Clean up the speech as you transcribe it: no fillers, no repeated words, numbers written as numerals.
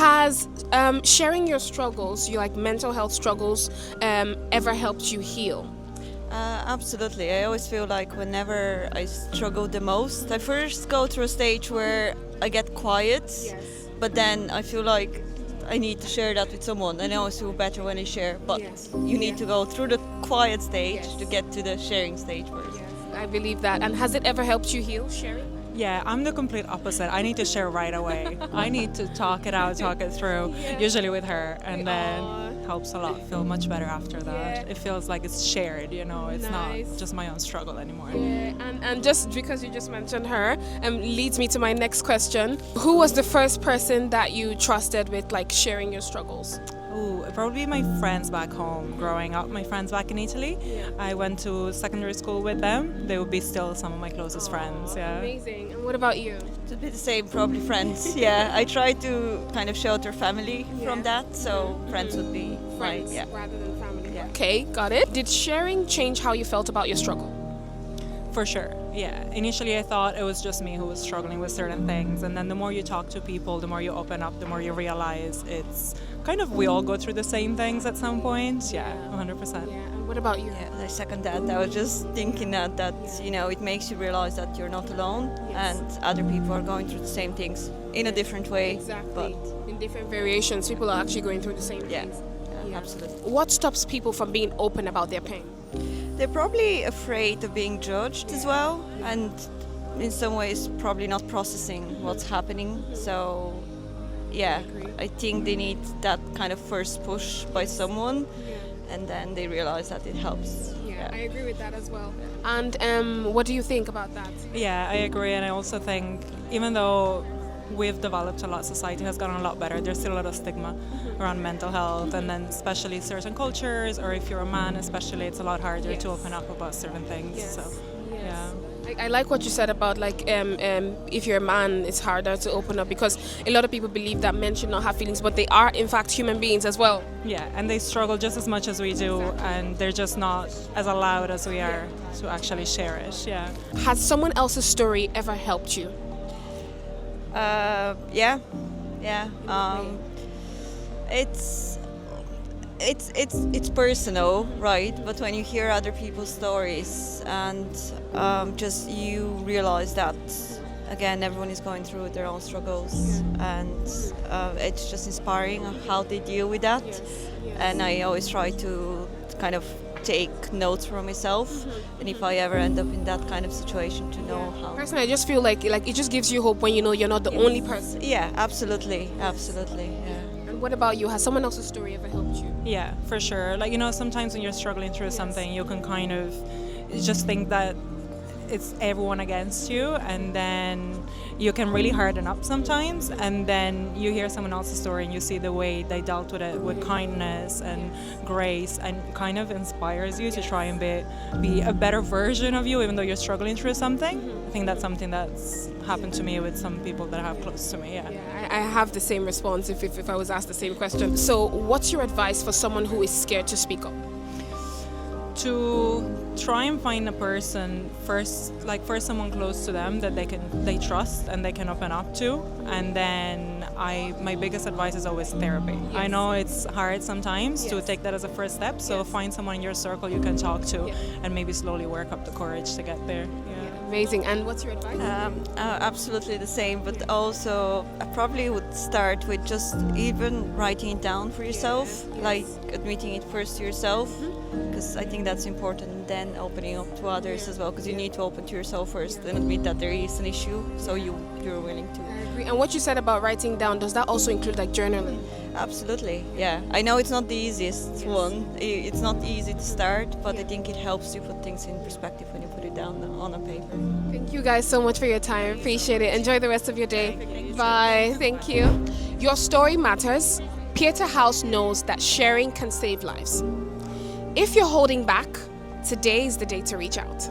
Has sharing your struggles, your like mental health struggles, ever helped you heal? Absolutely. I always feel like whenever I struggle the most, I first go through a stage where I get quiet, but then I feel like I need to share that with someone, and I always feel better when I share. But you need to go through the quiet stage to get to the sharing stage first. I believe that. And has it ever helped you heal, sharing? Yeah, I'm the complete opposite. I need to share right away. I need to talk it out, talk it through, usually with her, and then helps a lot. Feel much better after that. It feels like it's shared, you know, it's not just my own struggle anymore. And just because you just mentioned her, leads me to my next question. Who was the first person that you trusted with like sharing your struggles? Ooh, probably my friends back home growing up, my friends back in Italy. I went to secondary school with them. They would be still some of my closest friends. Amazing. And what about you? It's a bit the same, probably friends. Yeah, I try to kind of shelter family from that, so friends would be Friends fine. Yeah. rather than family. Okay, got it. Did sharing change how you felt about your struggle? For sure, yeah. Initially I thought it was just me who was struggling with certain things, and then the more you talk to people, the more you open up, the more you realize it's kind of we all go through the same things at some point. Yeah, 100%. Yeah. And what about you? Yeah, I second that. I was just thinking that you know, it makes you realize that you're not alone and other people are going through the same things in a different way. Exactly. But in different variations, people are actually going through the same things. yeah, absolutely. What stops people from being open about their pain? They're probably afraid of being judged as well, and in some ways probably not processing what's happening. So yeah, I think they need that kind of first push by someone, and then they realize that it helps. Yeah, I agree with that as well. And what do you think about that? Yeah, I agree, and I also think even though we've developed a lot, society has gotten a lot better, there's still a lot of stigma around mental health, and then especially certain cultures, or if you're a man especially, it's a lot harder to open up about certain things. So yeah. I like what you said about like if you're a man, it's harder to open up because a lot of people believe that men should not have feelings, but they are in fact human beings as well. Yeah, and they struggle just as much as we do, and they're just not as allowed as we are to actually share it. Yeah. Has someone else's story ever helped you? Yeah. It's personal, right? But when you hear other people's stories and just you realize that again everyone is going through their own struggles, and it's just inspiring how they deal with that. And I always try to kind of take notes for myself, and if I ever end up in that kind of situation, to know how. Personally, I just feel like it just gives you hope when you know you're not the only person. Yeah, absolutely. Yeah. And what about you? Has someone else's story ever helped you? Yeah, for sure. Like, you know, sometimes when you're struggling through something, you can kind of just think that it's everyone against you, and then you can really harden up sometimes, and then you hear someone else's story and you see the way they dealt with it with kindness and grace, and kind of inspires you to try and be a better version of you even though you're struggling through something. I think that's something that's happened to me with some people that I have close to me. I have the same response if I was asked the same question. So what's your advice for someone who is scared to speak up? To try and find a person first someone close to them that they trust and they can open up to, and then my biggest advice is always therapy. I know it's hard sometimes to take that as a first step, so find someone in your circle you can talk to and maybe slowly work up the courage to get there. Amazing. And what's your advice? Absolutely the same, but also I probably would start with just even writing it down for yourself, like admitting it first to yourself, because I think that's important, then opening up to others as well, because you need to open to yourself first and admit that there is an issue, so you're willing to. I agree. And what you said about writing down, does that also include like journaling? Absolutely, yeah. I know it's not the easiest one. It's not easy to start, but I think it helps you put things in perspective when you put it down on a paper. Thank you guys so much for your time. Appreciate it. Enjoy the rest of your day. Bye. Thank you. Your story matters. Pieta House knows that sharing can save lives. If you're holding back, today is the day to reach out.